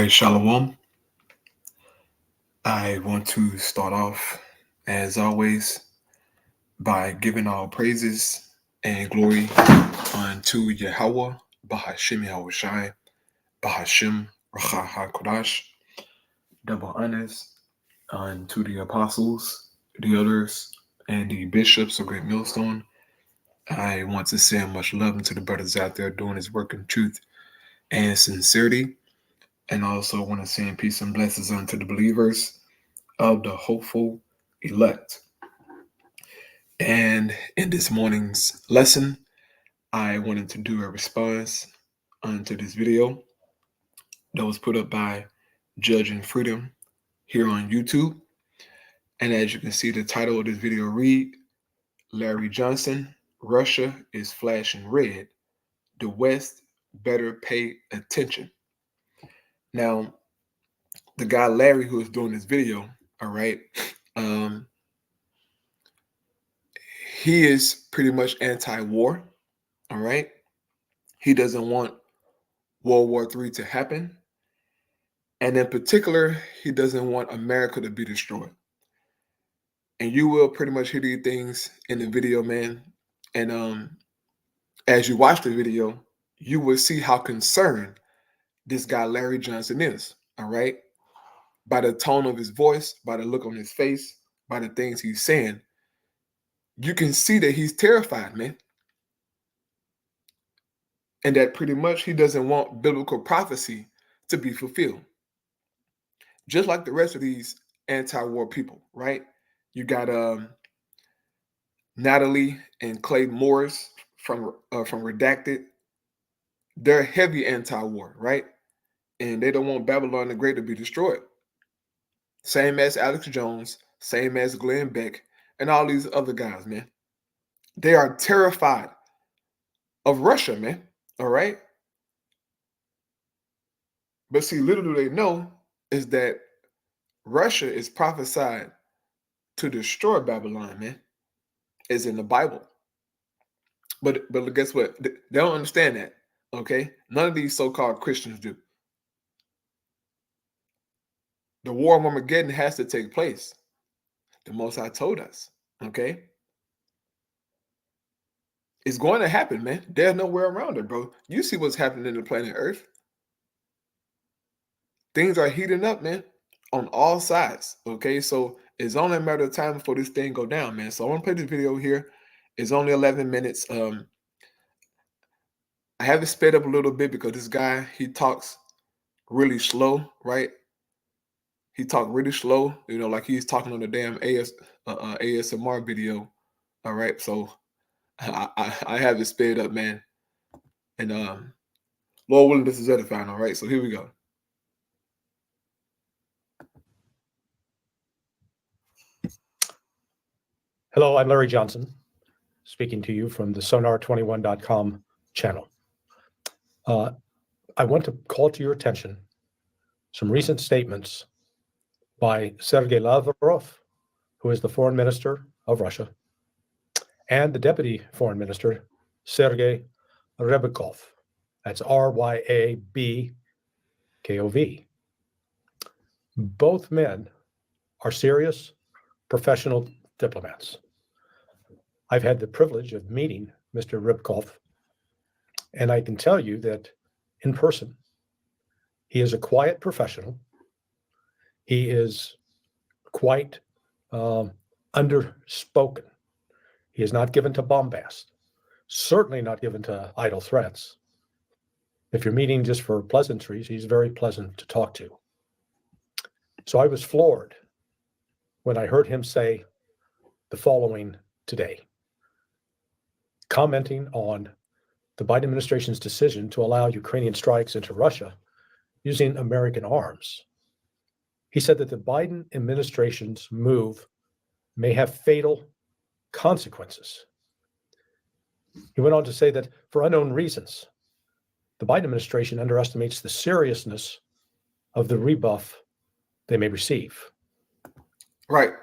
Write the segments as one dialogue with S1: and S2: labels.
S1: Right, Shalom. I want to start off, as always, by giving all praises and glory unto Yahweh, Bahashim Yahushai, Bahashim Racha HaKodash. Double honors unto the apostles, the elders, and the bishops of Great Millstone. I want to send much love to the brothers out there doing his work in truth and sincerity. And I also want to send peace and blessings unto the believers of the hopeful elect. And in this morning's lesson, I wanted to do a response onto this video that was put up by Judging Freedom here on YouTube. And as you can see, the title of this video read, Larry Johnson, Russia is flashing red. The West better pay attention. Now, the guy Larry who is doing this video, all right, he is pretty much anti-war, all right? He doesn't want World War III to happen. And in particular, he doesn't want America to be destroyed. And you will pretty much hear these things in the video, man. And as you watch the video, you will see how concerned this guy Larry Johnson is, all right? By the tone of his voice, by the look on his face, by the things he's saying, you can see that he's terrified, man. And that pretty much he doesn't want biblical prophecy to be fulfilled. Just like the rest of these anti-war people, right? You got Natalie and Clay Morris from Redacted. They're heavy anti-war, right? And they don't want Babylon the Great to be destroyed. Same as Alex Jones, same as Glenn Beck, and all these other guys, man. They are terrified of Russia, man. All right? But see, little do they know is that Russia is prophesied to destroy Babylon, man. It's in the Bible. But guess what? They don't understand that, okay? None of these so-called Christians do. The war of Armageddon has to take place. The Most High told us, okay? It's going to happen, man. There's nowhere around it, bro. You see what's happening in the planet Earth. Things are heating up, man, on all sides, okay? So it's only a matter of time before this thing go down, man. So I want to play this video here. It's only 11 minutes. I have it sped up a little bit because this guy, he talks really slow, right? He talked really slow, you know, like he's talking on the damn ASMR video. All right, so I have it sped up, man. And Lord willing, this is edifying. All right, so here we go.
S2: Hello, I'm Larry Johnson, speaking to you from the Sonar21.com channel. I want to call to your attention some recent statements by Sergei Lavrov, who is the foreign minister of Russia, and the deputy foreign minister, Sergei Ryabkov. That's Ryabkov. Both men are serious, professional diplomats. I've had the privilege of meeting Mr. Ryabkov, and I can tell you that in person, he is a quiet professional. He is quite underspoken. He is not given to bombast, certainly not given to idle threats. If you're meeting just for pleasantries, he's very pleasant to talk to. So I was floored when I heard him say the following today, commenting on the Biden administration's decision to allow Ukrainian strikes into Russia using American arms. He said that the Biden administration's move may have fatal consequences. He went on to say that for unknown reasons, the Biden administration underestimates the seriousness of the rebuff they may receive.
S1: Right.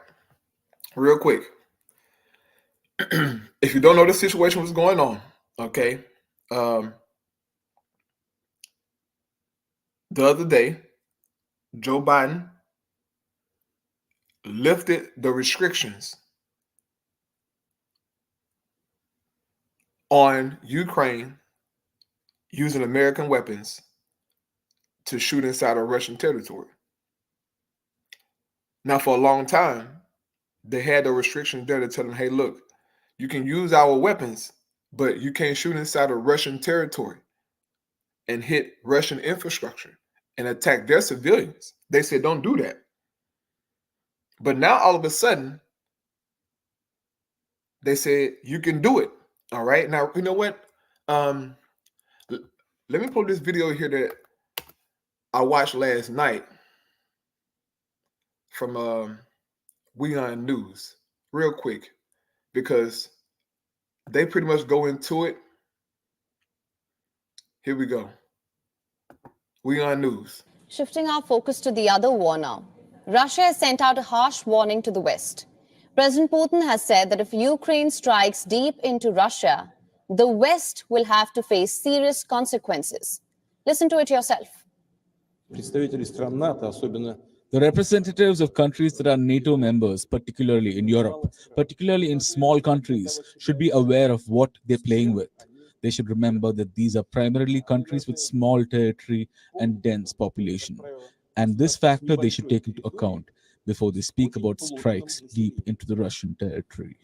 S1: Real quick. If you don't know the situation was going on, okay, the other day, Joe Biden lifted the restrictions on Ukraine using American weapons to shoot inside of Russian territory. Now, for a long time, they had the restrictions there to tell them, hey, look, you can use our weapons, but you can't shoot inside of Russian territory and hit Russian infrastructure and attack their civilians. They said, don't do that. But now, all of a sudden, they said, you can do it. All right. Now, you know what? Let me pull this video here that I watched last night from WeOn News real quick, because they pretty much go into it. Here we go. WeOn News.
S3: Shifting our focus to the other war now. Russia has sent out a harsh warning to the West. President Putin has said that if Ukraine strikes deep into Russia, the West will have to face serious consequences. Listen to it yourself.
S4: The representatives of countries that are NATO members, particularly in Europe, particularly in small countries, should be aware of what they're playing with. They should remember that these are primarily countries with small territory and dense population. And this factor they should take into account before they speak about strikes deep into the Russian territory.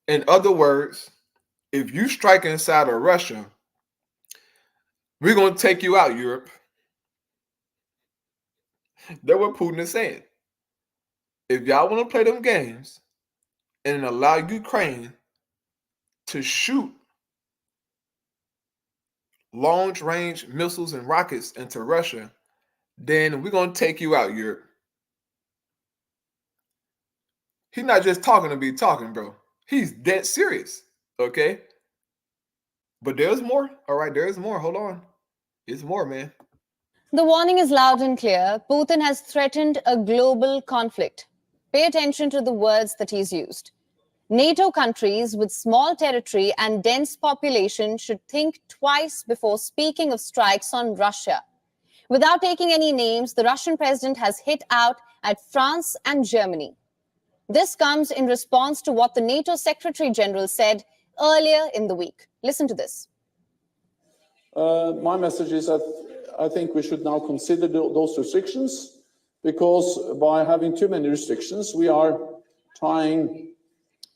S1: In other words, if you strike inside of Russia, we're going to take you out, Europe. That's what Putin is saying. If y'all want to play them games and allow Ukraine to shoot long-range missiles and rockets into Russia, then we're going to take you out, Europe. He's not just talking to be talking, bro. He's dead serious, okay? But there's more. All right, there's more. Hold on. It's more, man.
S3: The warning is loud and clear. Putin has threatened a global conflict. Pay attention to the words that he's used. NATO countries with small territory and dense population should think twice before speaking of strikes on Russia. Without taking any names, the Russian president has hit out at France and Germany. This comes in response to what the NATO Secretary General said earlier in the week. Listen to this.
S5: My message is that I think we should now consider those restrictions, because by having too many restrictions, we are tying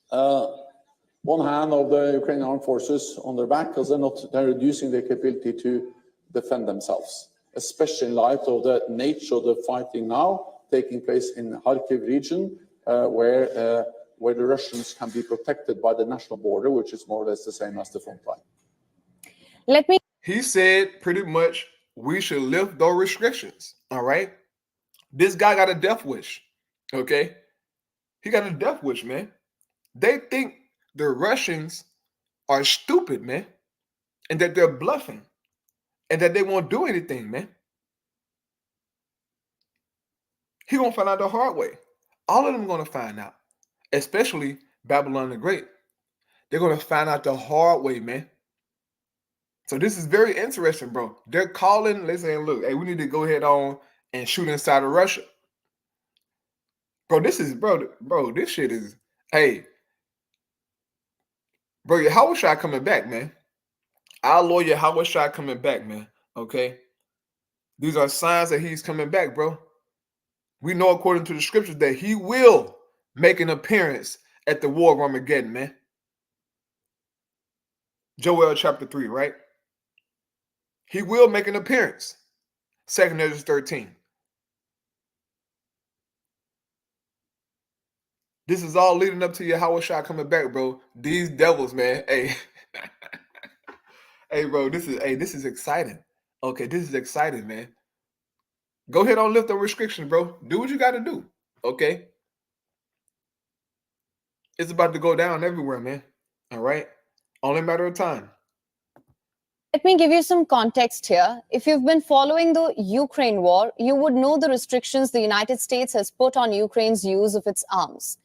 S5: one hand of the Ukrainian armed forces on their back, because they're reducing their capability to defend themselves, especially in light of the nature of the fighting now taking place in the Kharkiv region, where the Russians can be protected by the national border, which is more or less the same as the front line.
S1: He said pretty much we should lift those restrictions, all right? This guy got a death wish, okay? He got a death wish, man. They think the Russians are stupid, man, and that they're bluffing, and that they won't do anything, man. He gonna find out the hard way. All of them gonna find out, especially Babylon the Great. They're gonna find out the hard way, man. So this is very interesting, bro. They're calling, they're saying, look, hey, we need to go ahead on and shoot inside of Russia. Bro, this is, bro, this shit is, hey, bro, Yahushua coming back, man. Our Lord Yahushua coming back, man, okay? These are signs that he's coming back, bro. We know according to the scriptures that he will make an appearance at the war of Armageddon, man. Joel chapter 3, right? He will make an appearance. 2 Ezra 13. This is all leading up to Yahushua coming back, bro. These devils, man. Hey. Hey, bro, this is exciting. Okay, this is exciting, man. Go ahead on lift the restrictions, bro. Do what you got to do. Okay? It's about to go down everywhere, man. All right? Only a matter of time.
S3: Let me give you some context here. If you've been following the Ukraine war, you would know the restrictions the United States has put on Ukraine's use of its arms.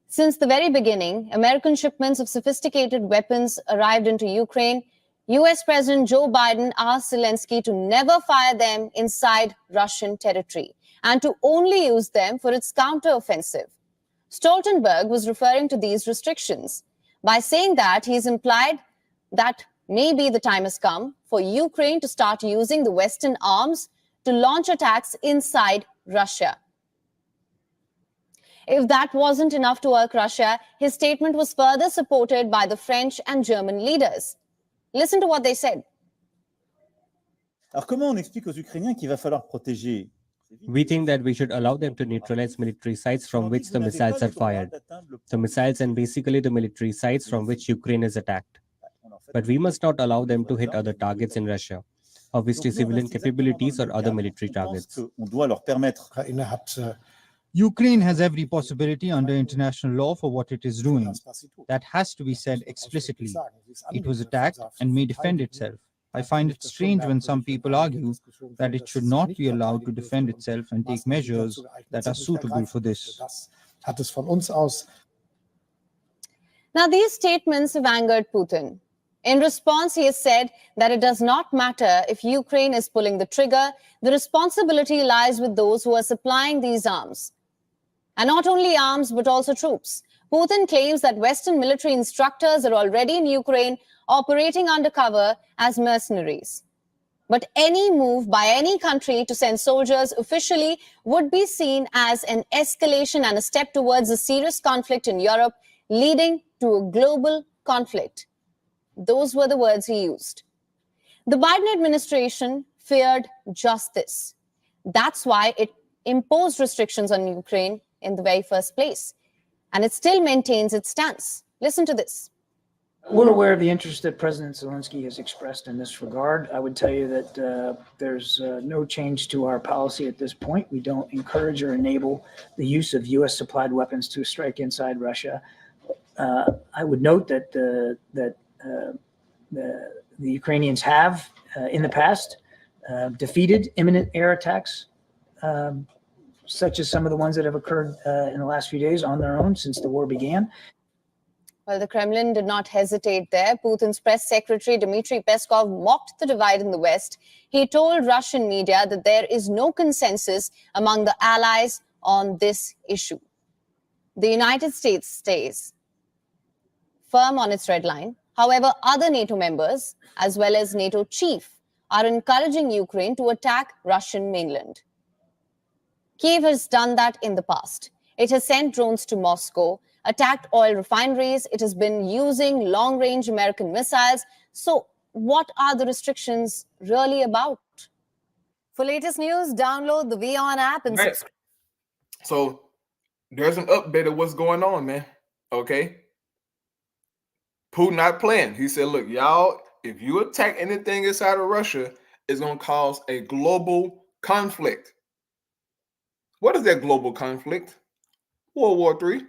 S3: Since the very beginning, American shipments of sophisticated weapons arrived into Ukraine US President Joe Biden asked Zelensky to never fire them inside Russian territory and to only use them for its counteroffensive. Stoltenberg was referring to these restrictions. By saying that, he's implied that maybe the time has come for Ukraine to start using the Western arms to launch attacks inside Russia. If that wasn't enough to irk Russia, his statement was further supported by the French and German leaders. Listen to what they said.
S6: Alors comment on explique aux Ukrainiens qu'il va falloir protéger?
S7: We think that we should allow them to neutralize military sites from which the missiles are fired. The missiles and basically the military sites from which Ukraine is attacked. But we must not allow them to hit other targets in Russia, obviously civilian capabilities or other military targets.
S6: On doit leur permettre.
S8: Ukraine has every possibility under international law for what it is doing. That has to be said explicitly. It was attacked and may defend itself. I find it strange when some people argue that it should not be allowed to defend itself and take measures that are suitable for this.
S3: Now, these statements have angered Putin. In response, he has said that it does not matter if Ukraine is pulling the trigger, the responsibility lies with those who are supplying these arms. And not only arms, but also troops. Putin claims that Western military instructors are already in Ukraine operating undercover as mercenaries. But any move by any country to send soldiers officially would be seen as an escalation and a step towards a serious conflict in Europe, leading to a global conflict. Those were the words he used. The Biden administration feared just this. That's why it imposed restrictions on Ukraine in the very first place. And it still maintains its stance. Listen to this.
S9: We're aware of the interest that President Zelensky has expressed in this regard. I would tell you that there's no change to our policy at this point. We don't encourage or enable the use of U.S. supplied weapons to strike inside Russia. I would note that the Ukrainians have, in the past, defeated imminent air attacks, such as some of the ones that have occurred in the last few days on their own since the war began.
S3: Well, the Kremlin did not hesitate there. Putin's press secretary, Dmitry Peskov, mocked the divide in the West. He told Russian media that there is no consensus among the allies on this issue. The United States stays firm on its red line. However, other NATO members, as well as NATO chief, are encouraging Ukraine to attack Russian mainland. Kyiv has done that in the past. It has sent drones to Moscow, attacked oil refineries. It has been using long-range American missiles. So what are the restrictions really about? For latest news, download the WION app and subscribe.
S1: So there's an update of what's going on, man. Okay. Putin not playing. He said, look, y'all, if you attack anything inside of Russia, it's going to cause a global conflict. What is that global conflict? World War III.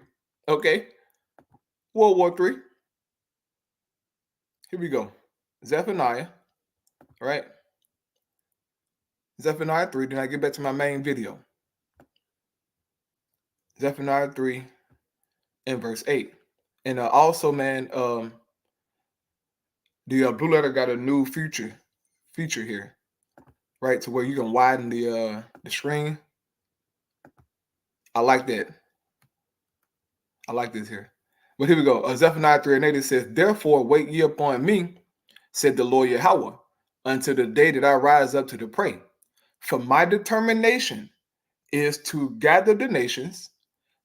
S1: Okay. World War III. Here we go. Zephaniah. All right. Zephaniah 3. Then I get back to my main video. Zephaniah 3 and verse 8. And also, man, the Blue Letter got a new feature here, right? To where you can widen the screen. I like that. I like this here. But here we go. Zephaniah 3 and 8, it says, therefore wait ye upon me, said the Lord Yahweh, until the day that I rise up to the prey. For my determination is to gather the nations,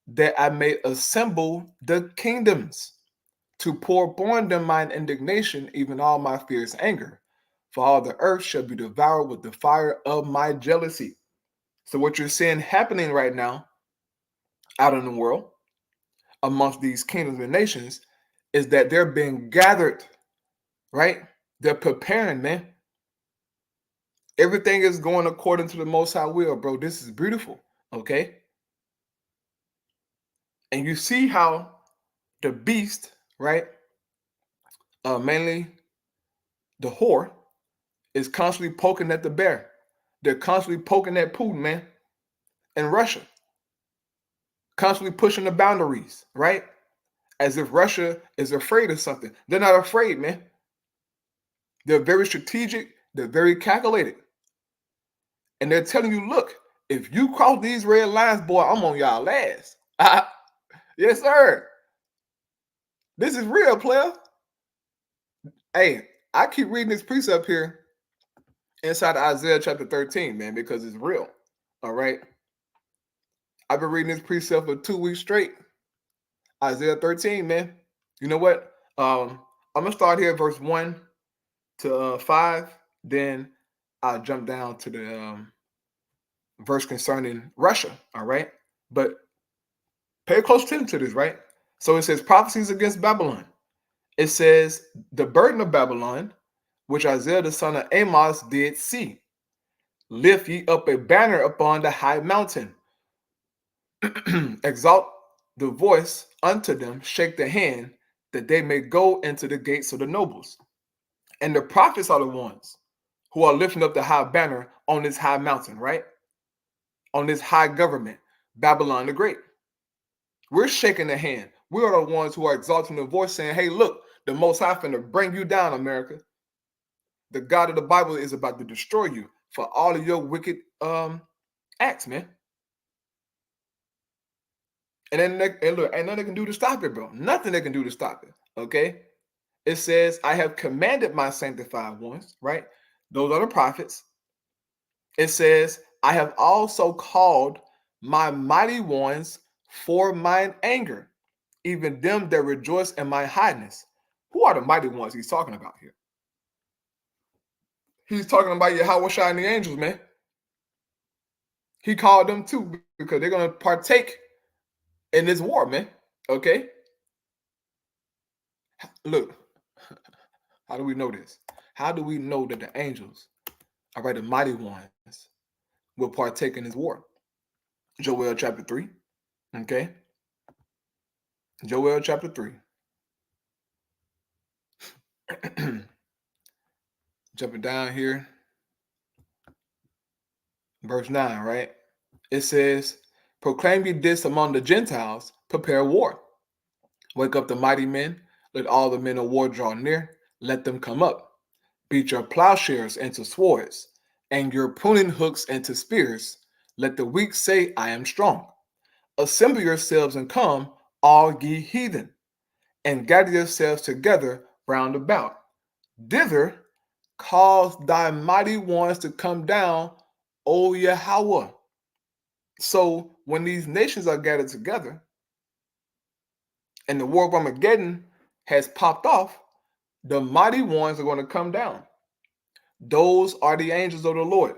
S1: that I may assemble the kingdoms, to pour upon them mine indignation, even all my fierce anger. For all the earth shall be devoured with the fire of my jealousy. So what you're seeing happening right now out in the world, amongst these kingdoms and nations, is that they're being gathered, right? They're preparing, man. Everything is going according to the Most High will, bro. This is beautiful, okay? And you see how the beast, right, mainly the whore, is constantly poking at the bear. They're constantly poking at Putin, man, and Russia. Constantly pushing the boundaries, right? As if Russia is afraid of something. They're not afraid, man. They're very strategic. They're very calculated. And they're telling you, look, if you cross these red lines, boy, I'm on y'all ass. Yes, sir. This is real, player. Hey, I keep reading this precept here inside of Isaiah chapter 13, man, because it's real. All right. I've been reading this precept for 2 weeks straight. Isaiah 13, man. You know what? I'm gonna start here, verse 1 to 5. Then I'll jump down to the verse concerning Russia. All right. But pay close attention to this, right? So it says prophecies against Babylon. It says the burden of Babylon, which Isaiah the son of Amos did see. Lift ye up a banner upon the high mountain. Exalt the voice unto them, shake the hand, that they may go into the gates of the nobles. And the prophets are the ones who are lifting up the high banner on this high mountain, right? On this high government, Babylon the Great. We're shaking the hand. We are the ones who are exalting the voice, saying, hey, look, the Most High finna bring you down, America. The God of the Bible is about to destroy you for all of your wicked acts, man. And then look, ain't nothing they can do to stop it, bro. Nothing they can do to stop it. Okay. It says, I have commanded my sanctified ones, right? Those are the prophets. It says, I have also called my mighty ones for mine anger, even them that rejoice in my highness. Who are the mighty ones he's talking about here? He's talking about Yahweh and the angels, man. He called them too because they're going to partake in this war, man. Okay? Look, how do we know this? How do we know that the angels, all right, the mighty ones, will partake in this war? Joel chapter 3. Okay? Joel chapter 3. Jumping down here. Verse 9, right? It says, proclaim ye this among the Gentiles, prepare war. Wake up the mighty men, let all the men of war draw near, let them come up. Beat your plowshares into swords, and your pruning hooks into spears. Let the weak say, I am strong. Assemble yourselves and come, all ye heathen, and gather yourselves together round about. Thither cause thy mighty ones to come down, O Yahweh. So when these nations are gathered together and the war of Armageddon has popped off, the mighty ones are going to come down. Those are the angels of the Lord.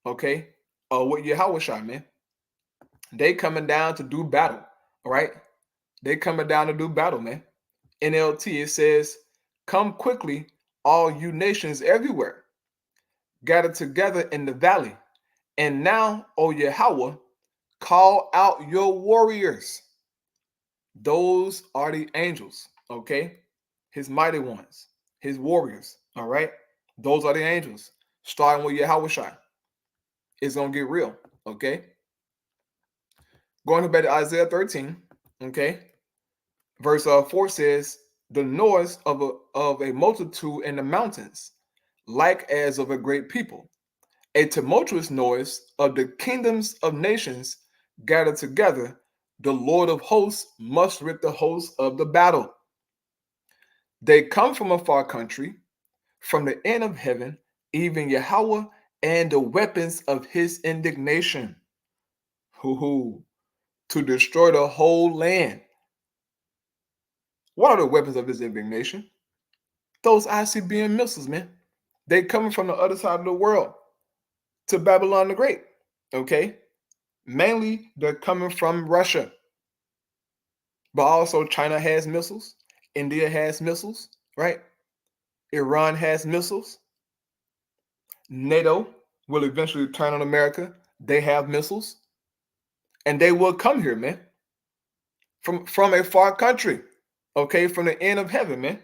S1: Okay? With Yahweh, man. They coming down to do battle. All right? They coming down to do battle, man. NLT, it says, come quickly, all you nations everywhere. Gather together in the valley. And now, O Yahweh, call out your warriors. Those are the angels, okay? His mighty ones, his warriors, all right? Those are the angels, starting with Yahweh. It's going to get real, okay? Going back to Isaiah 13, okay? Verse 4 says, the noise of a multitude in the mountains, like as of a great people. A tumultuous noise of the kingdoms of nations gathered together. The Lord of hosts must rid the hosts of the battle. They come from a far country, from the end of heaven, even Yahweh, and the weapons of his indignation, to destroy the whole land. What are the weapons of his indignation? Those ICBM missiles, man. They coming from the other side of the world to Babylon the Great, okay? Mainly, they're coming from Russia. But also China has missiles. India has missiles, right? Iran has missiles. NATO will eventually turn on America. They have missiles. And they will come here, man. From a far country, okay? From the end of heaven, man.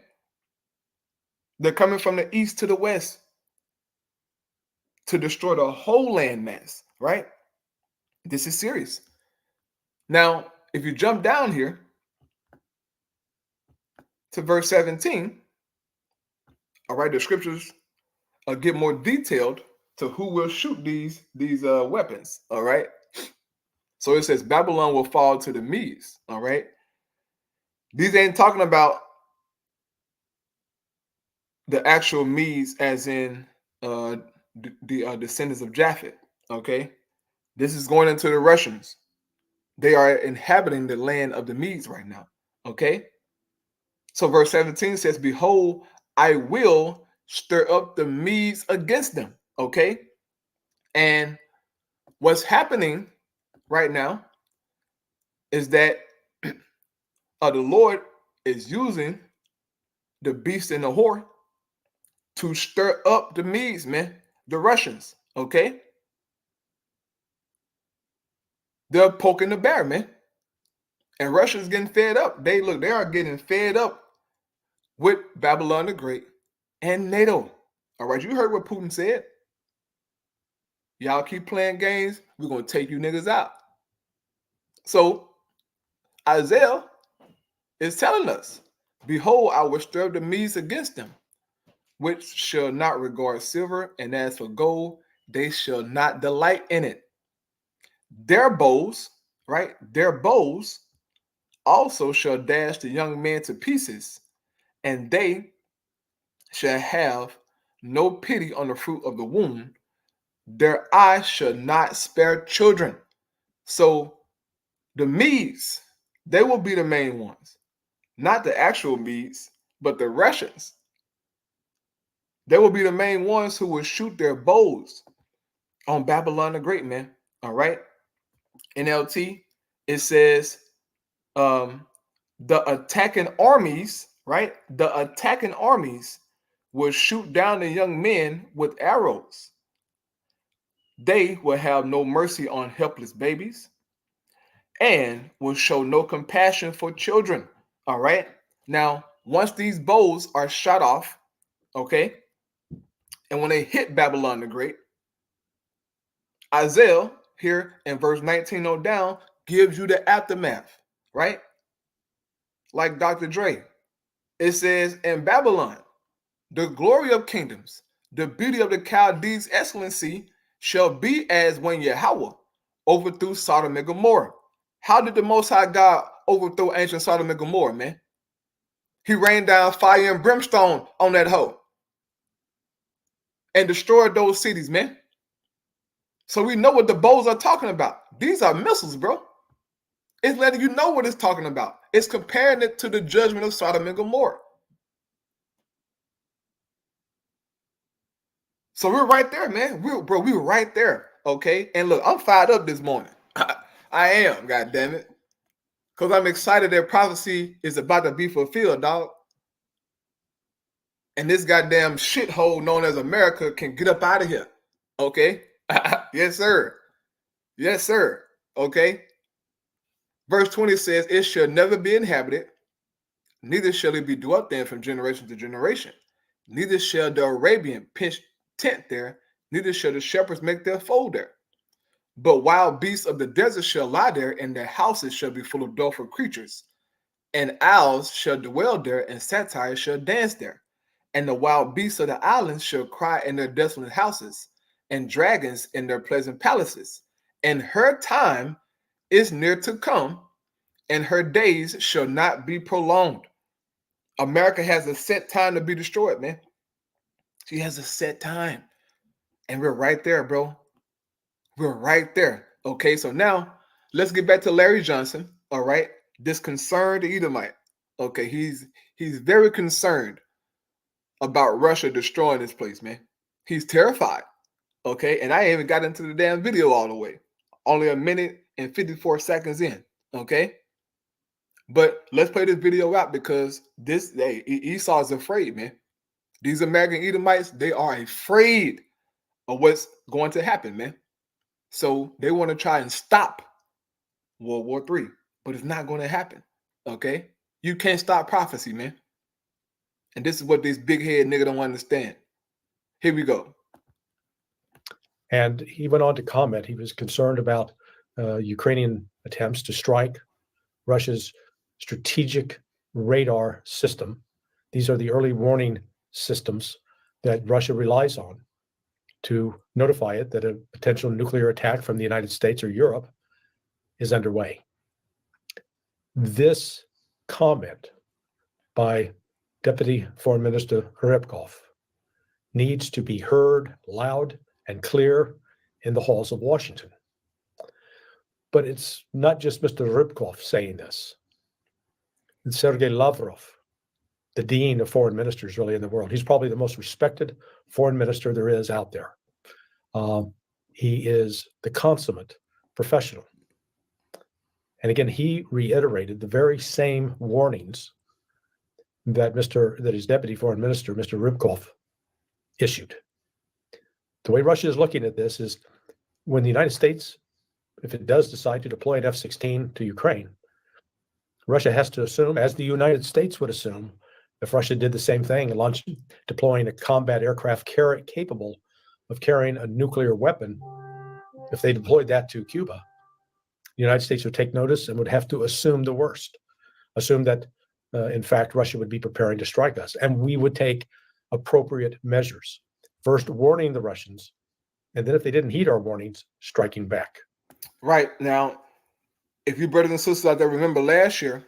S1: They're coming from the east to the west to destroy the whole landmass, right? This is serious. Now, if you jump down here to verse 17, all right, the scriptures get more detailed to who will shoot these weapons. All right. So it says Babylon will fall to the Medes. All right. These ain't talking about the actual Medes, as in the descendants of Japhet. Okay. This is going into the Russians. They are inhabiting the land of the Medes right now. Okay. So verse 17 says, behold, I will stir up the Medes against them. Okay. And what's happening right now is that the Lord is using the beast and the whore to stir up the Medes, man, the Russians. Okay. They're poking the bear, man. And Russia's getting fed up. They are getting fed up with Babylon the Great and NATO. All right, you heard what Putin said. Y'all keep playing games, we're going to take you niggas out. So Isaiah is telling us, behold, I will stir up the Medes against them, which shall not regard silver, and as for gold, they shall not delight in it. Their bows, right? Their bows also shall dash the young men to pieces, and they shall have no pity on the fruit of the womb. Their eyes shall not spare children. So the Medes, they will be the main ones. Not the actual Medes, but the Russians. They will be the main ones who will shoot their bows on Babylon the Great, man. All right. NLT, it says the attacking armies, right? The attacking armies will shoot down the young men with arrows. They will have no mercy on helpless babies and will show no compassion for children. All right. Now, once these bows are shot off, okay, and when they hit Babylon the Great, Isaiah here in verse 19 on down gives you the aftermath, right? Like Dr. Dre. It says, in Babylon, the glory of kingdoms, the beauty of the Chaldees' excellency shall be as when Yahweh overthrew Sodom and Gomorrah. How did the Most High God overthrow ancient Sodom and Gomorrah, man? He rained down fire and brimstone on that hoe and destroyed those cities, man. So we know what the bows are talking about. These are missiles, bro. It's letting you know what it's talking about. It's comparing it to the judgment of Sodom and Gomorrah. So we're right there, man. We were right there, okay? And look, I'm fired up this morning. I am, God damn it. Because I'm excited that prophecy is about to be fulfilled, dog. And this goddamn shithole known as America can get up out of here, okay? Yes, sir. Yes, sir. Okay. Verse 20 says, it shall never be inhabited, neither shall it be dwelt in from generation to generation. Neither shall the Arabian pitch tent there, neither shall the shepherds make their fold there. But wild beasts of the desert shall lie there, and their houses shall be full of doleful creatures. And owls shall dwell there, and satyrs shall dance there. And the wild beasts of the islands shall cry in their desolate houses, and dragons in their pleasant palaces. And her time is near to come, and her days shall not be prolonged. America has a set time to be destroyed, man. She has a set time. And we're right there, bro. We're right there. Okay, so now let's get back to Larry Johnson. All right, this concerned Edomite. Okay, he's very concerned about Russia destroying this place, man. He's terrified. Okay, and I ain't even got into the damn video all the way. Only a minute and 54 seconds in. Okay, but let's play this video out because Esau is afraid, man. These American Edomites, they are afraid of what's going to happen, man. So they want to try and stop World War III, but it's not going to happen. Okay, you can't stop prophecy, man. And this is what this big head nigga don't understand. Here we go.
S2: And he went on to comment, he was concerned about Ukrainian attempts to strike Russia's strategic radar system. These are the early warning systems that Russia relies on to notify it that a potential nuclear attack from the United States or Europe is underway. This comment by Deputy Foreign Minister Rybkov needs to be heard loud and clear in the halls of Washington. But it's not just Mr. Rybkov saying this. It's Sergei Lavrov, the dean of foreign ministers really in the world. He's probably the most respected foreign minister there is out there. He is the consummate professional. And again, he reiterated the very same warnings that his deputy foreign minister, Mr. Rybkov, issued. The way Russia is looking at this is when the United States, if it does decide to deploy an F-16 to Ukraine, Russia has to assume, as the United States would assume, if Russia did the same thing and deploying a combat aircraft capable of carrying a nuclear weapon, if they deployed that to Cuba, the United States would take notice and would have to assume the worst, assume that, in fact, Russia would be preparing to strike us, and we would take appropriate measures. First, warning the Russians, and then if they didn't heed our warnings, striking back.
S1: Right. Now, if you brothers and sisters out there remember last year,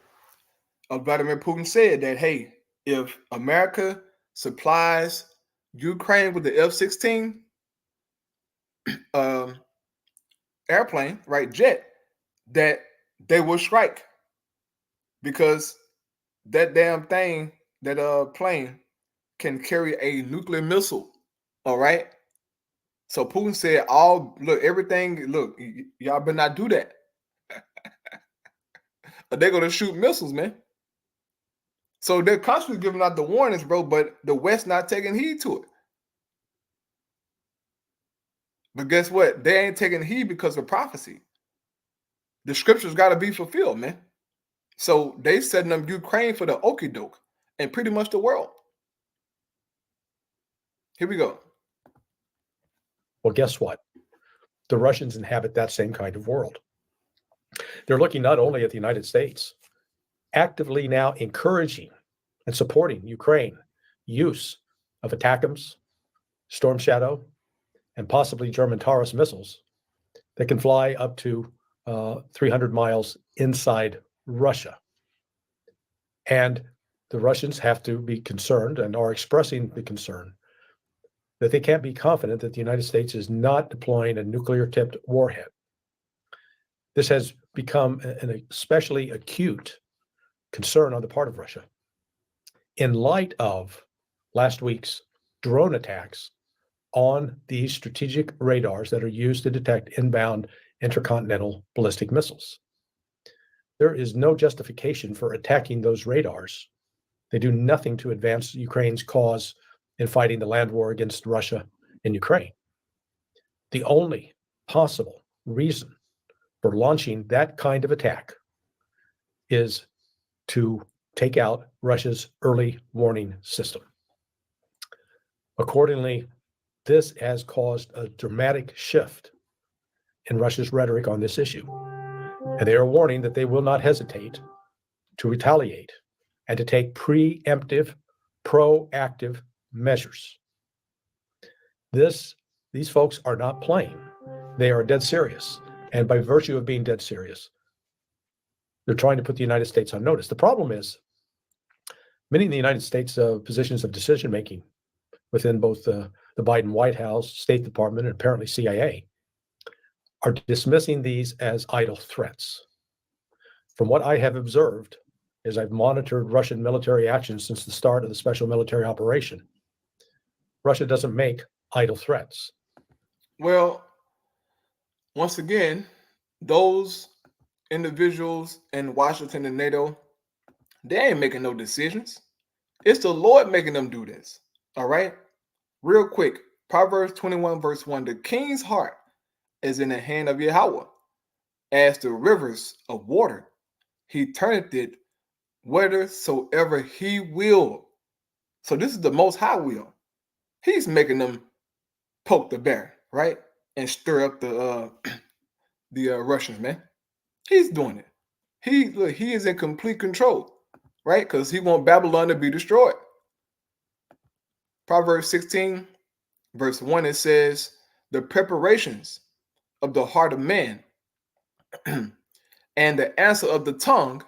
S1: Vladimir Putin said that, hey, if America supplies Ukraine with the F-16 airplane, right, jet, that they will strike because that damn thing, that plane can carry a nuclear missile, all right? So Putin said, look, y'all better not do that. They're going to shoot missiles, man. So they're constantly giving out the warnings, bro, but the West not taking heed to it. But guess what? They ain't taking heed because of prophecy. The scriptures got to be fulfilled, man. So they setting up Ukraine for the okie doke and pretty much the world. Here we go.
S2: Well, guess what? The Russians inhabit that same kind of world. They're looking not only at the United States, actively now encouraging and supporting Ukraine use of ATACMS, Storm Shadow, and possibly German Taurus missiles that can fly up to 300 miles inside Russia. And the Russians have to be concerned and are expressing the concern that they can't be confident that the United States is not deploying a nuclear-tipped warhead. This has become an especially acute concern on the part of Russia in light of last week's drone attacks on these strategic radars that are used to detect inbound intercontinental ballistic missiles. There is no justification for attacking those radars. They do nothing to advance Ukraine's cause in fighting the land war against Russia in Ukraine. The only possible reason for launching that kind of attack is to take out Russia's early warning system. Accordingly, this has caused a dramatic shift in Russia's rhetoric on this issue. And they are warning that they will not hesitate to retaliate and to take preemptive, proactive measures. These folks are not playing. They are dead serious. And by virtue of being dead serious, they're trying to put the United States on notice. The problem is, many in the United States positions of decision-making within both the Biden White House, State Department, and apparently CIA are dismissing these as idle threats. From what I have observed, as I've monitored Russian military actions since the start of the special military operation, Russia doesn't make idle threats.
S1: Well, once again, those individuals in Washington and NATO, they ain't making no decisions. It's the Lord making them do this. All right? Real quick, Proverbs 21 verse 1, the king's heart is in the hand of Yahweh, as the rivers of water. He turneth it whithersoever he will. So this is the Most High will. He's making them poke the bear, right? And stir up the Russians, man. He's doing it. He is in complete control, right? Because he wants Babylon to be destroyed. Proverbs 16, verse 1, it says, the preparations of the heart of man and the answer of the tongue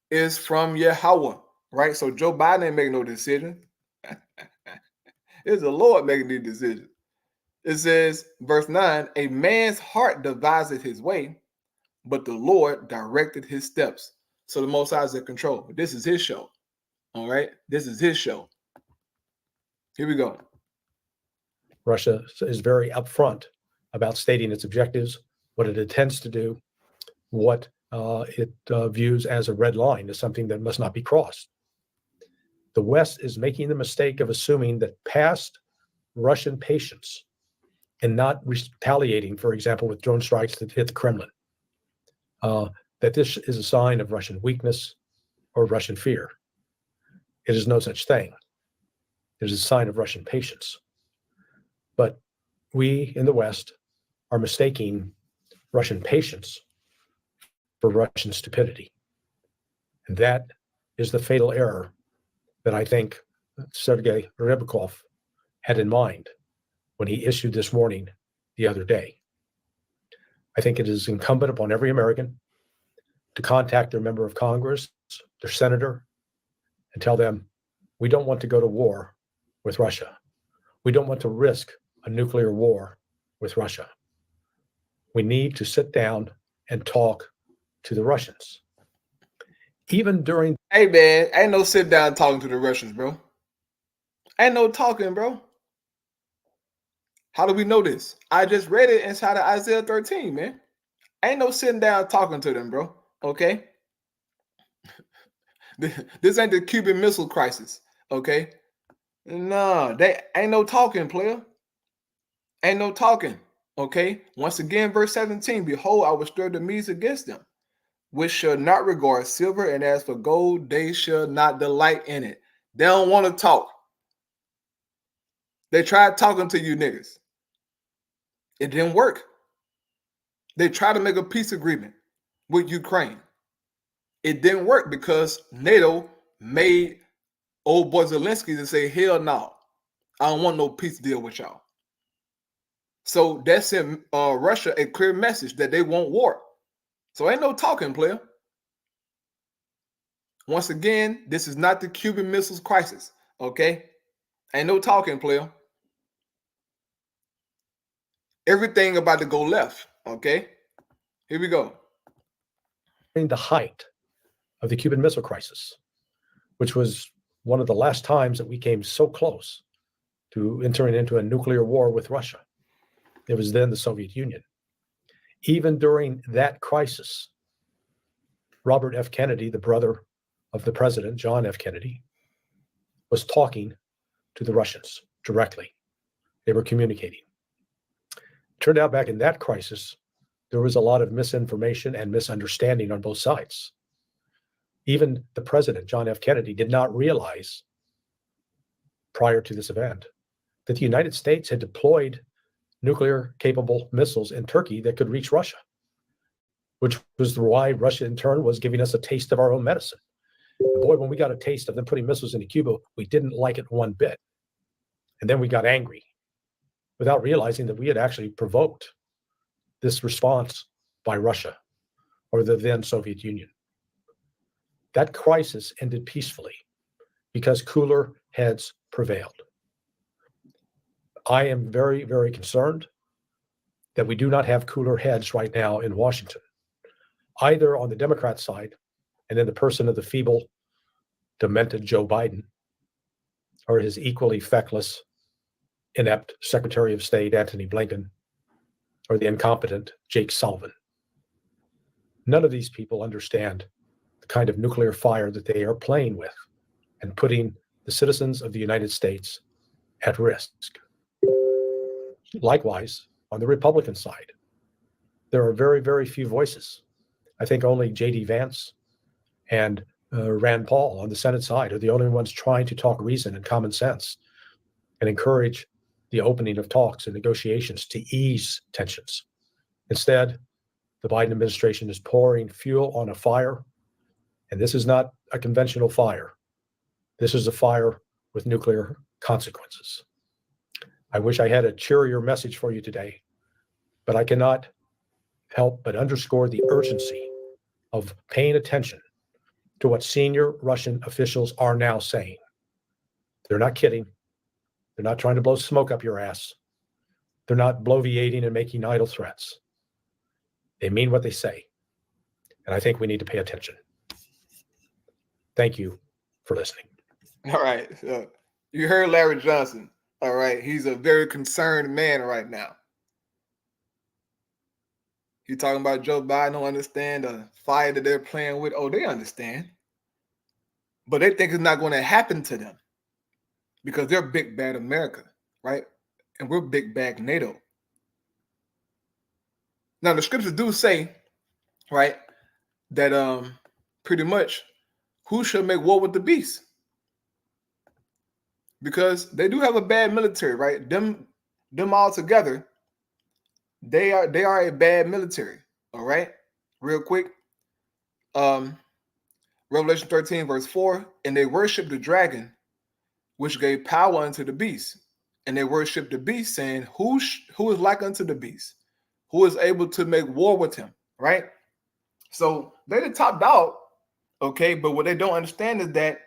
S1: is from Yahweh, right? So Joe Biden ain't making no decision. It's the Lord making the decision. It says, verse 9, a man's heart deviseth his way, but the Lord directed his steps. So the Most High is in control. This is his show. All right? This is his show. Here we go.
S2: Russia is very upfront about stating its objectives, what it intends to do, what it views as a red line, as something that must not be crossed. The West is making the mistake of assuming that past Russian patience and not retaliating, for example, with drone strikes that hit the Kremlin, that this is a sign of Russian weakness or Russian fear. It is no such thing. It is a sign of Russian patience. But we in the West are mistaking Russian patience for Russian stupidity. And that is the fatal error that I think Sergei Rybakov had in mind when he issued this warning the other day. I think it is incumbent upon every American to contact their member of Congress, their senator, and tell them, we don't want to go to war with Russia. We don't want to risk a nuclear war with Russia. We need to sit down and talk to the Russians. Even during...
S1: Hey, man, ain't no sit down talking to the Russians, bro. Ain't no talking, bro. How do we know this? I just read it inside of Isaiah 13, man. Ain't no sitting down talking to them, bro. Okay? This ain't the Cuban Missile Crisis, okay? No, they ain't no talking, player. Ain't no talking, okay? Once again, verse 17, behold, I will stir the Medes against them, which shall not regard silver, and as for gold, they shall not delight in it. They don't want to talk. They tried talking to you niggas. It didn't work. They tried to make a peace agreement with Ukraine. It didn't work because NATO made old boy Zelensky to say, hell no, I don't want no peace deal with y'all. So that sent Russia a clear message that they want war. So ain't no talking, player. Once again, this is not the Cuban Missiles Crisis, okay? Ain't no talking, player. Everything about to go left, okay? Here we go.
S2: During the height of the Cuban Missile Crisis, which was one of the last times that we came so close to entering into a nuclear war with Russia. It was then the Soviet Union. Even during that crisis, Robert F. Kennedy, the brother of the president, John F. Kennedy, was talking to the Russians directly. They were communicating. It turned out back in that crisis, there was a lot of misinformation and misunderstanding on both sides. Even the president, John F. Kennedy, did not realize prior to this event that the United States had deployed nuclear-capable missiles in Turkey that could reach Russia, which was why Russia, in turn, was giving us a taste of our own medicine. And boy, when we got a taste of them putting missiles into Cuba, we didn't like it one bit. And then we got angry without realizing that we had actually provoked this response by Russia or the then Soviet Union. That crisis ended peacefully because cooler heads prevailed. I am very, very concerned that we do not have cooler heads right now in Washington, either on the Democrat side and in the person of the feeble, demented Joe Biden, or his equally feckless, inept Secretary of State Antony Blinken, or the incompetent Jake Sullivan. None of these people understand the kind of nuclear fire that they are playing with and putting the citizens of the United States at risk. Likewise, on the Republican side, there are very, very few voices. I think only J.D. Vance and Rand Paul on the Senate side are the only ones trying to talk reason and common sense and encourage the opening of talks and negotiations to ease tensions. Instead, the Biden administration is pouring fuel on a fire, and this is not a conventional fire. This is a fire with nuclear consequences. I wish I had a cheerier message for you today, but I cannot help but underscore the urgency of paying attention to what senior Russian officials are now saying. They're not kidding. They're not trying to blow smoke up your ass. They're not bloviating and making idle threats. They mean what they say. And I think we need to pay attention. Thank you for listening.
S1: All right. You heard Larry Johnson. All right. He's a very concerned man right now. He's talking about Joe Biden don't understand the fire that they're playing with. Oh, they understand. But they think it's not going to happen to them because they're big bad America, right? And we're big bad NATO. Now, the scriptures do say, right, that pretty much who shall make war with the beast? Because they do have a bad military, right? Them all together, they are a bad military. All right. Real quick. Revelation 13, verse 4. And they worship the dragon, which gave power unto the beast. And they worship the beast, saying, Who is like unto the beast? Who is able to make war with him? Right? So they're the top dog. Okay, but what they don't understand is that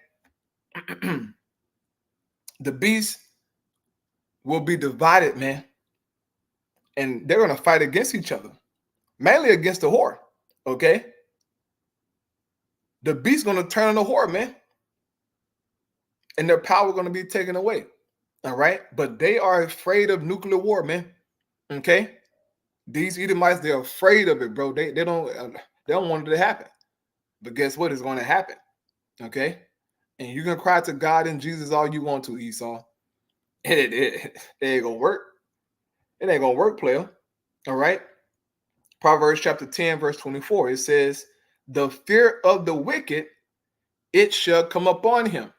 S1: the beast will be divided, man. And they're going to fight against each other, mainly against the whore. Okay? The beast going to turn on the whore, man. And their power going to be taken away. All right? But they are afraid of nuclear war, man. Okay? These Edomites, they're afraid of it, bro. They don't want it to happen. But guess what? It's going to happen. Okay? And you can cry to God and Jesus all you want to, Esau. It ain't going to work. It ain't going to work, player. All right? Proverbs chapter 10, verse 24. It says, the fear of the wicked, it shall come upon him.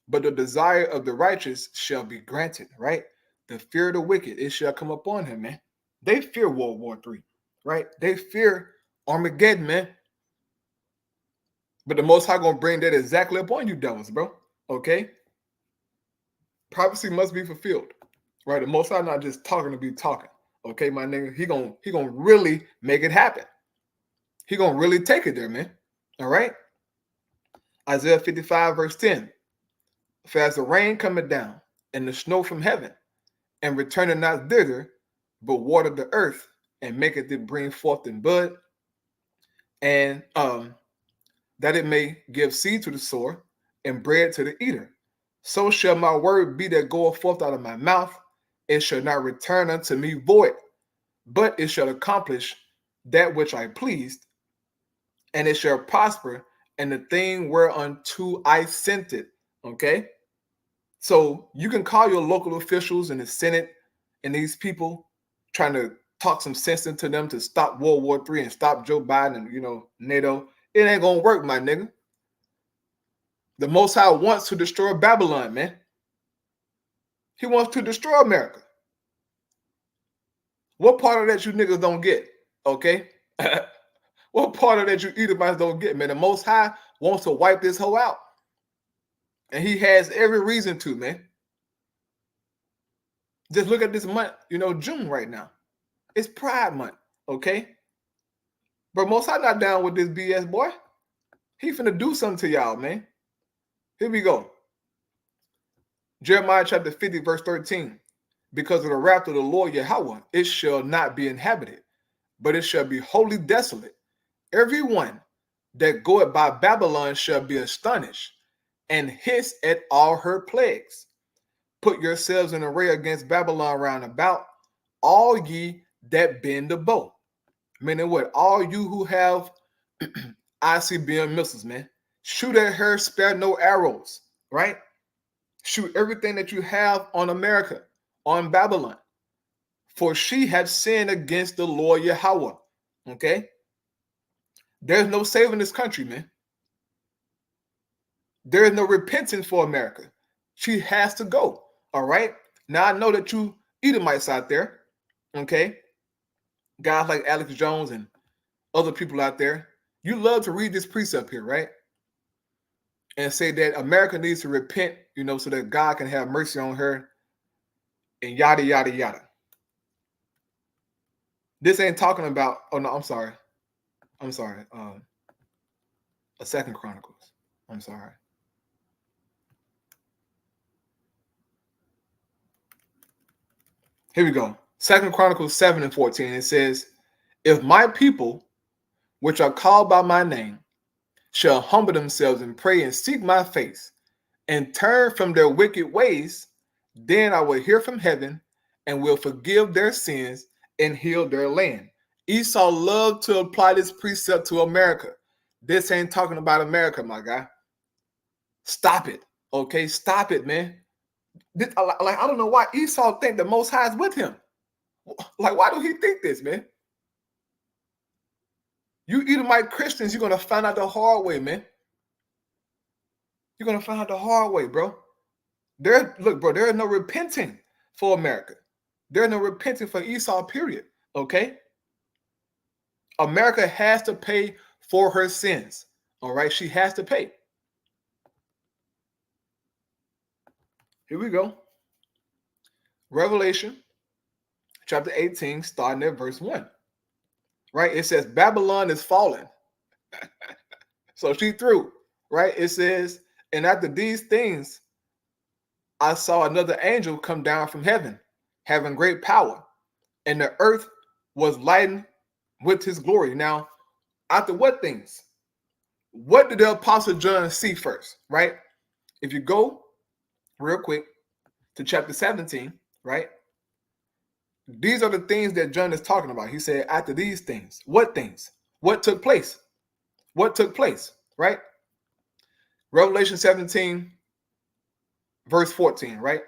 S1: But the desire of the righteous shall be granted, right? The fear of the wicked, it shall come upon him, man. They fear World War III, right? They fear Armageddon, man. But the Most High going to bring that exactly upon you devils, bro. Okay? Prophecy must be fulfilled, right? The Most High not just talking to be talking. Okay, my nigga? He gonna really make it happen. He going to really take it there, man. All right? Isaiah 55, verse 10. For as the rain cometh down, and the snow from heaven, and returneth not thither, but water the earth, and maketh it bring forth in bud, and that it may give seed to the sower, and bread to the eater. So shall my word be that goeth forth out of my mouth. It shall not return unto me void, but it shall accomplish that which I pleased, and it shall prosper in the thing whereunto I sent it. Okay? So you can call your local officials in the Senate and these people trying to talk some sense into them to stop World War III and stop Joe Biden and, NATO. It ain't going to work, my nigga. The Most High wants to destroy Babylon, man. He wants to destroy America. What part of that you niggas don't get? Okay? What part of that you Edomites don't get, man? The Most High wants to wipe this hoe out. And he has every reason to, man. Just look at this month, June right now. It's Pride Month, okay? But Most High not down with this BS, boy. He finna do something to y'all, man. Here we go. Jeremiah chapter 50, verse 13. Because of the wrath of the Lord Yahweh, it shall not be inhabited, but it shall be wholly desolate. Everyone that goeth by Babylon shall be astonished, and hiss at all her plagues. Put yourselves in array against Babylon round about, all ye that bend the bow. Meaning what? All you who have ICBM missiles, man. Shoot at her, spare no arrows, right? Shoot everything that you have on America, on Babylon. For she had sinned against the Lord Yahweh. Okay? There's no saving this country, man. There is no repentance for America. She has to go. All right? Now I know that you Edomites out there, okay? Guys like Alex Jones and other people out there, you love to read this precept here, right? and say that America needs to repent, so that God can have mercy on her, and yada, yada, yada. This ain't talking about, oh no, I'm sorry. A Second Chronicles. I'm sorry. Here we go. Second Chronicles 7:14. It says, if my people, which are called by my name, shall humble themselves and pray and seek my face and turn from their wicked ways, then I will hear from heaven and will forgive their sins and heal their land. Esau loved to apply this precept to America. This ain't talking about America, my guy. Stop it. Okay, stop it, man. I don't know why Esau think the Most High is with him. Like, why do he think this, man? You Edomite Christians, you're going to find out the hard way, man. You're going to find out the hard way, bro. Look, bro, there is no repenting for America. There is no repenting for Esau, period. Okay? America has to pay for her sins. All right? She has to pay. Here we go. Revelation chapter 18, starting at verse 1. Right? It says, Babylon is fallen. So she threw. Right? It says, and after these things, I saw another angel come down from heaven, having great power, and the earth was lightened with his glory. Now, after what things? What did the Apostle John see first, right? If you go real quick to chapter 17, right? These are the things that John is talking about. He said, after these things. What things? What took place? What took place, right? Revelation 17, verse 14, right?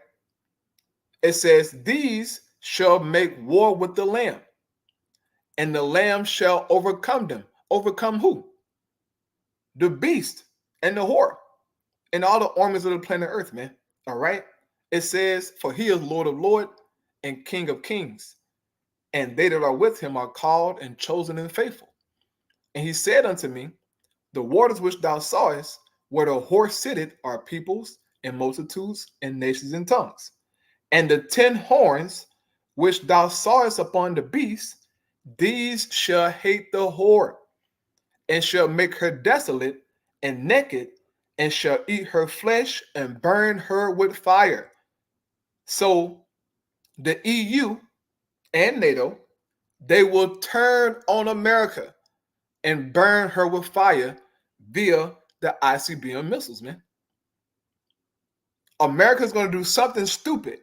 S1: It says, these shall make war with the Lamb, and the Lamb shall overcome them. Overcome who? The beast and the whore and all the armies of the planet Earth, man. All right? It says, for he is Lord of lords and King of kings, and they that are with him are called and chosen and faithful. And he said unto me, the waters which thou sawest, where the horse sitteth, are peoples and multitudes and nations and tongues. And the 10 horns which thou sawest upon the beast, these shall hate the whore, and shall make her desolate and naked, and shall eat her flesh and burn her with fire. So the EU and NATO, they will turn on America and burn her with fire via the ICBM missiles, man. America's going to do something stupid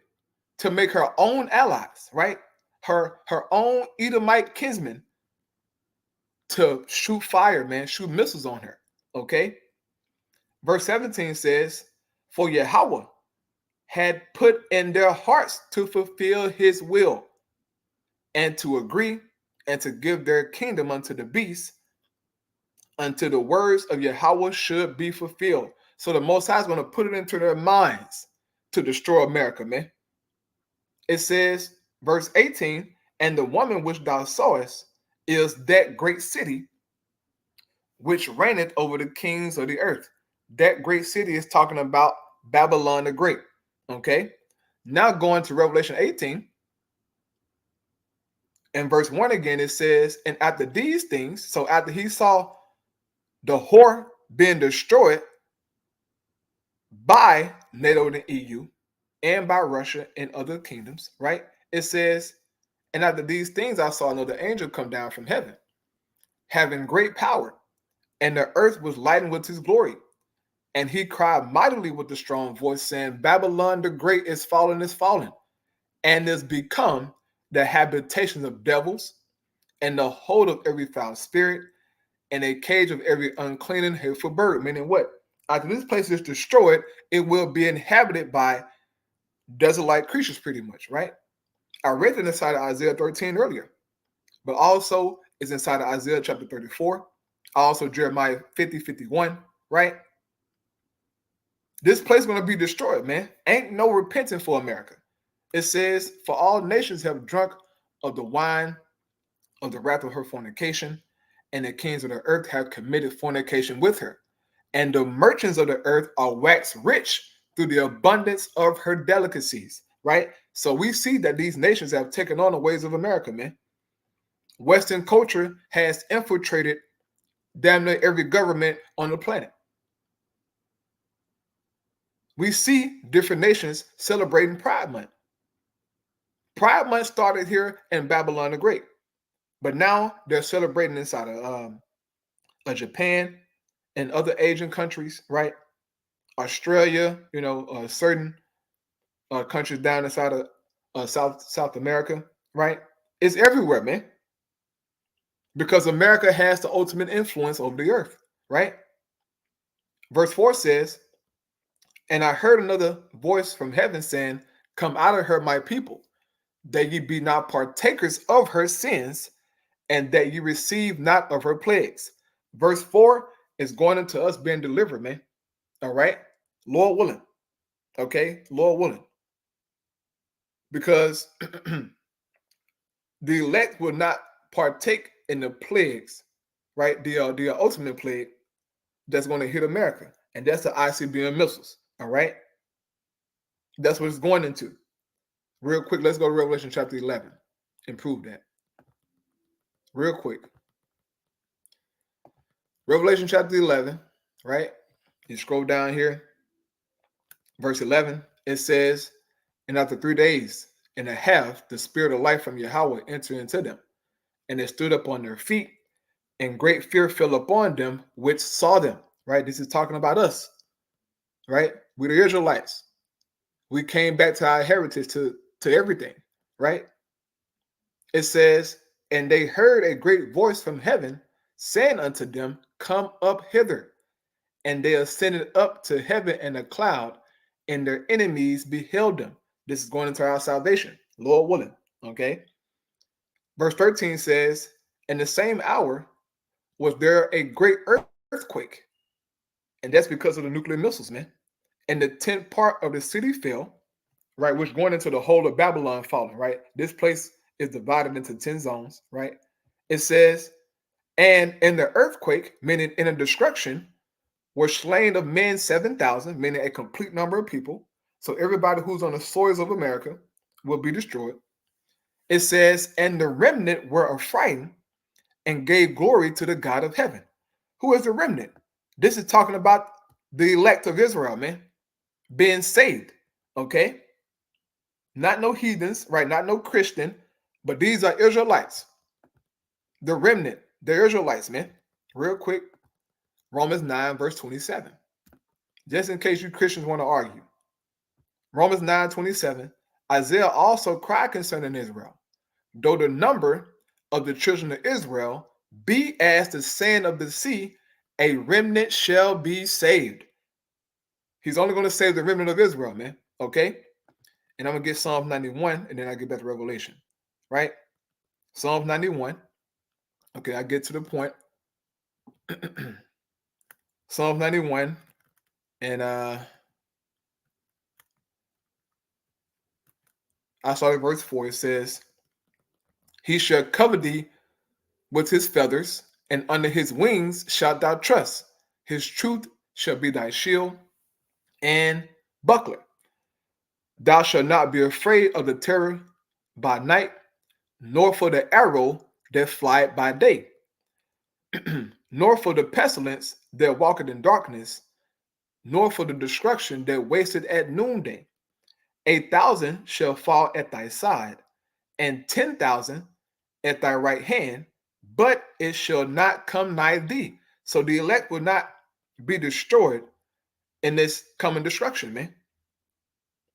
S1: to make her own allies, right? Her own Edomite kinsmen to shoot fire, man, shoot missiles on her, okay? Verse 17 says, for Yahweh had put in their hearts to fulfill his will and to agree and to give their kingdom unto the beast until the words of Yahweh should be fulfilled. So the Most High is going to put it into their minds to destroy America, man. It says, verse 18, and the woman which thou sawest is that great city which reigneth over the kings of the earth. That great city is talking about Babylon the Great. Okay. Now going to Revelation 18 and verse 1 again, it says, and after these things, so after he saw the whore being destroyed by NATO and the EU and by Russia and other kingdoms, right? It says, and after these things, I saw another angel come down from heaven, having great power, and the earth was lightened with his glory. And he cried mightily with a strong voice, saying, Babylon the Great is fallen, and is become the habitation of devils, and the hold of every foul spirit, and a cage of every unclean and hateful bird. Meaning what? After this place is destroyed, it will be inhabited by desert-like creatures, pretty much, right? I read it inside of Isaiah 13 earlier, but also it's inside of Isaiah chapter 34, also Jeremiah 50:51, right? This place is going to be destroyed, man. Ain't no repenting for America. It says, for all nations have drunk of the wine of the wrath of her fornication, and the kings of the earth have committed fornication with her. and the merchants of the earth are waxed rich through the abundance of her delicacies, right? So we see that these nations have taken on the ways of America, man. Western culture has infiltrated damn near every government on the planet. We see different nations celebrating Pride Month. Pride Month started here in Babylon the Great, but now they're celebrating inside of Japan and other Asian countries, right? Australia, certain countries down inside of South America, right? It's everywhere, man. Because America has the ultimate influence over the earth, right? Verse 4 says, and I heard another voice from heaven saying, come out of her, my people, that ye be not partakers of her sins, and that ye receive not of her plagues. Verse 4 is going into us being delivered, man. All right? Lord willing. Okay? Lord willing. Because the elect will not partake in the plagues, right? The ultimate plague that's going to hit America. And that's the ICBM missiles. All right? That's what it's going into. Real quick, let's go to Revelation chapter 11 and prove that. Real quick. Revelation chapter 11, right? You scroll down here. Verse 11, it says, and after 3 days and a half, the spirit of life from Yahweh entered into them. And they stood up on their feet, and great fear fell upon them which saw them. Right? This is talking about us. Right? We're the Israelites. We came back to our heritage, to everything. Right? It says, and they heard a great voice from heaven saying unto them, come up hither. And they ascended up to heaven in a cloud, and their enemies beheld them. This is going into our salvation, Lord willing. Okay. Verse 13 says, in the same hour was there a great earthquake. And that's because of the nuclear missiles, man. And the 10th part of the city fell, right? Which going into the whole of Babylon falling, right? This place is divided into 10 zones, right? It says, and in the earthquake, meaning in a destruction, were slain of men 7,000, meaning a complete number of people. So everybody who's on the soils of America will be destroyed. It says, and the remnant were affrighted and gave glory to the God of heaven. Who is the remnant? This is talking about the elect of Israel, man, being saved, okay? Not no heathens, right? Not no Christian, but these are Israelites. The remnant, the Israelites, man. Real quick, Romans 9, verse 27. Just in case you Christians want to argue. Romans 9:27. Isaiah also cried concerning Israel. Though the number of the children of Israel be as the sand of the sea, a remnant shall be saved. He's only going to save the remnant of Israel, man. Okay? And I'm going to get Psalm 91, and then I get back to Revelation. Right? Psalm 91. Okay, I get to the point. Psalm 91. And I started verse 4. It says, he shall cover thee with his feathers, and under his wings shalt thou trust. His truth shall be thy shield and buckler. Thou shalt not be afraid of the terror by night, nor for the arrow that flieth by day, nor for the pestilence that walketh in darkness, nor for the destruction that wasteth at noonday. 1,000 shall fall at thy side, and 10,000 at thy right hand, but it shall not come nigh thee. So the elect will not be destroyed in this coming destruction, man.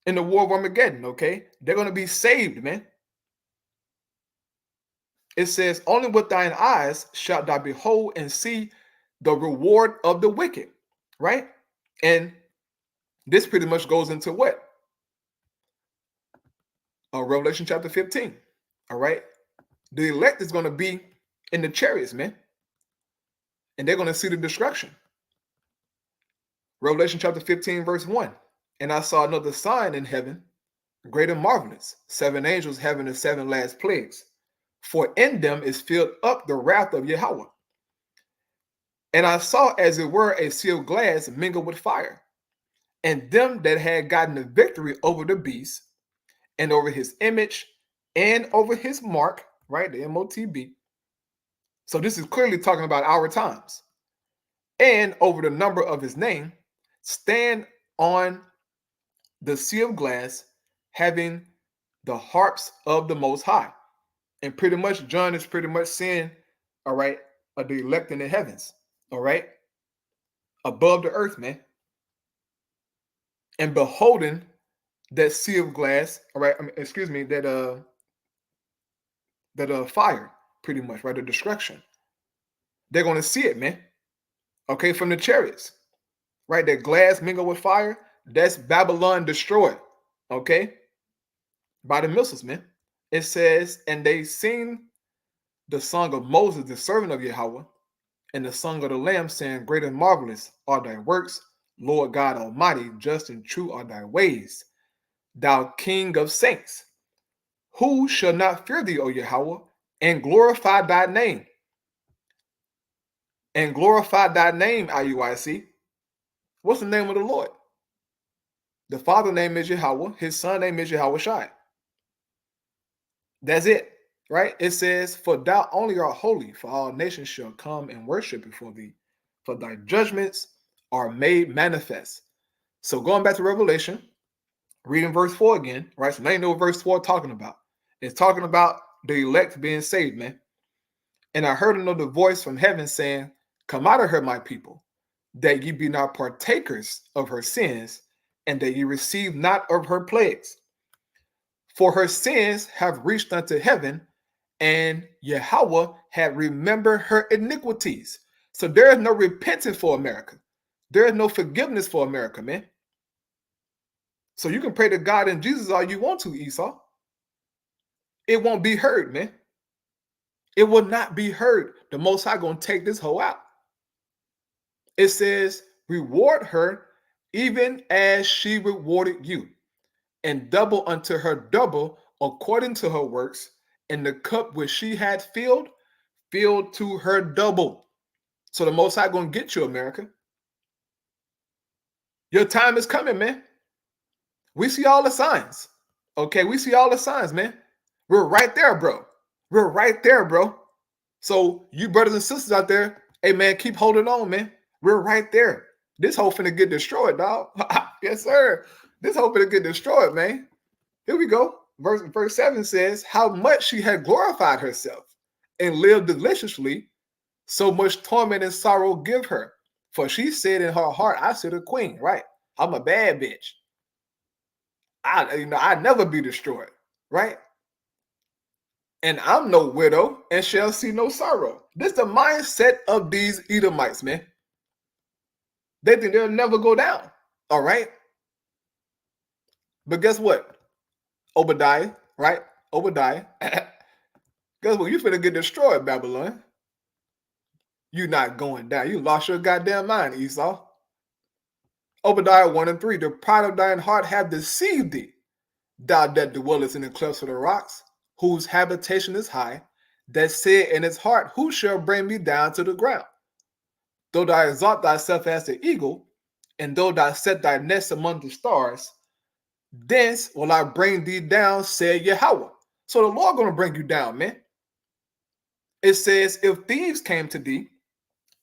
S1: In the war of Armageddon, okay? They're going to be saved, man. It says, only with thine eyes shalt thou behold and see the reward of the wicked, right? And this pretty much goes into what? Revelation chapter 15, all right? The elect is going to be in the chariots, man. And they're going to see the destruction. Revelation chapter 15, verse 1. And I saw another sign in heaven, great and marvelous, 7 angels having the 7 last plagues. For in them is filled up the wrath of Yahweh. And I saw as it were a sea of glass mingled with fire, and them that had gotten the victory over the beast, and over his image, and over his mark, right? The MOTB. So this is clearly talking about our times. And over the number of his name, stand on the sea of glass, having the harps of the Most High. And pretty much, John is pretty much saying, all right, of the elect in the heavens, all right, above the earth, man. And beholding that sea of glass, all right, that fire, pretty much, right, the destruction. They're going to see it, man. Okay, from the chariots, right? That glass mingled with fire, that's Babylon destroyed, okay, by the missiles, man. It says, and they sing the song of Moses, the servant of Yahweh, and the song of the Lamb, saying, great and marvelous are thy works, Lord God Almighty, just and true are thy ways, thou King of saints. Who shall not fear thee, O Yahweh, and glorify thy name? And glorify thy name, IUIC. What's the name of the Lord? The Father name is Yahweh. His Son name is Yahweh Shai. That's it, right? It says, for thou only art holy, for all nations shall come and worship before thee, for thy judgments are made manifest. So going back to Revelation, reading verse 4 again, right? So now you know what verse 4 talking about. It's talking about the elect being saved, man. And I heard another voice from heaven saying, come out of her, my people, that ye be not partakers of her sins, and that ye receive not of her plagues. For her sins have reached unto heaven, and Yahweh had remembered her iniquities. So there is no repentance for America. There is no forgiveness for America, man. So you can pray to God and Jesus all you want to, Esau. It won't be heard, man. It will not be heard. The Most High going to take this hoe out. It says, reward her even as she rewarded you, and double unto her double according to her works, and the cup which she had filled to her double. So the Most High going to get you, America. Your time is coming, man. We see all the signs. Okay, we see all the signs, man. We're right there, bro. We're right there, bro. So you brothers and sisters out there, hey, man, keep holding on, man. We're right there. This hoe finna get destroyed, dog. Yes, sir. This hoe finna get destroyed, man. Here we go. Verse 7 says, how much she had glorified herself and lived deliciously, so much torment and sorrow give her. For she said in her heart, I sit a queen, right? I'm a bad bitch. I'd never be destroyed, right? And I'm no widow and shall see no sorrow. This is the mindset of these Edomites, man. They think they'll never go down, all right? But guess what? Obadiah, right? Obadiah. Guess what? You finna get destroyed, Babylon. You're not going down. You lost your goddamn mind, Esau. Obadiah 1 and 3. The pride of thine heart have deceived thee, thou that dwellest in the clefts of the rocks, whose habitation is high, that said in his heart, who shall bring me down to the ground? Though thou exalt thyself as the eagle, and though thou set thy nest among the stars, thence will I bring thee down, said Yahweh. So the Lord going to bring you down, man. It says, if thieves came to thee,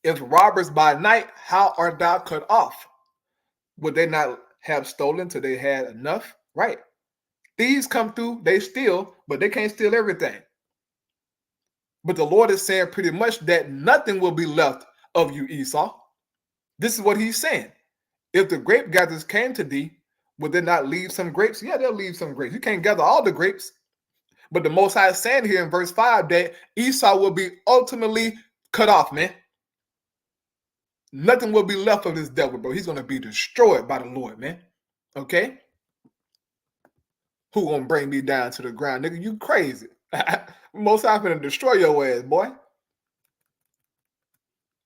S1: if robbers by night, how art thou cut off? Would they not have stolen till they had enough? Right. Thieves come through, they steal, but they can't steal everything. But the Lord is saying pretty much that nothing will be left of you, Esau. This is what he's saying. If the grape gatherers came to thee, would they not leave some grapes? Yeah, they'll leave some grapes. You can't gather all the grapes. But the Most High is saying here in verse 5 that Esau will be ultimately cut off, man. Nothing will be left of this devil, bro. He's going to be destroyed by the Lord, man. Okay? Who gonna bring me down to the ground? Nigga, you crazy. Most High finna destroy your ass, boy.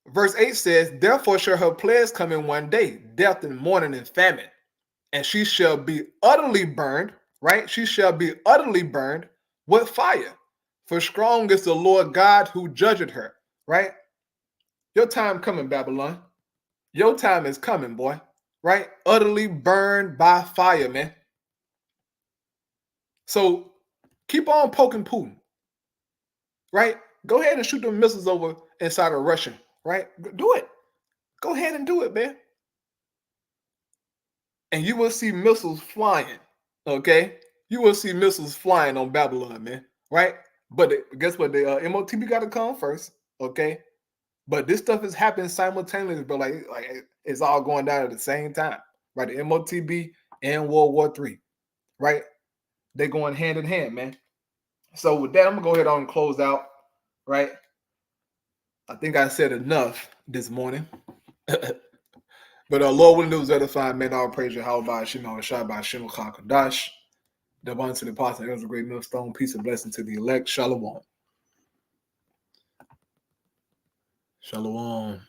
S1: Verse 8 says, therefore shall her plagues come in one day, death and mourning and famine. And she shall be utterly burned, right? She shall be utterly burned with fire. For strong is the Lord God who judgeth her, right? Your time coming, Babylon. Your time is coming, boy. Right? Utterly burned by fire, man. So keep on poking Putin. Right? Go ahead and shoot them missiles over inside of Russia. Right? Do it. Go ahead and do it, man. And you will see missiles flying. Okay? You will see missiles flying on Babylon, man. Right? But guess what? The MOTB got to come first. Okay? But this stuff is happening simultaneously, but like it's all going down at the same time, right? The MOTB and World War III, right? They're going hand in hand, man. So with that, I'm gonna go ahead on and close out, right? I think I said enough this morning. But Lord willing, those edifying, man, all praise your how by Shimon Shai by Shem Kadash. The one to the apostle, it was a great millstone, peace and blessing to the elect. Shalom. Shalom.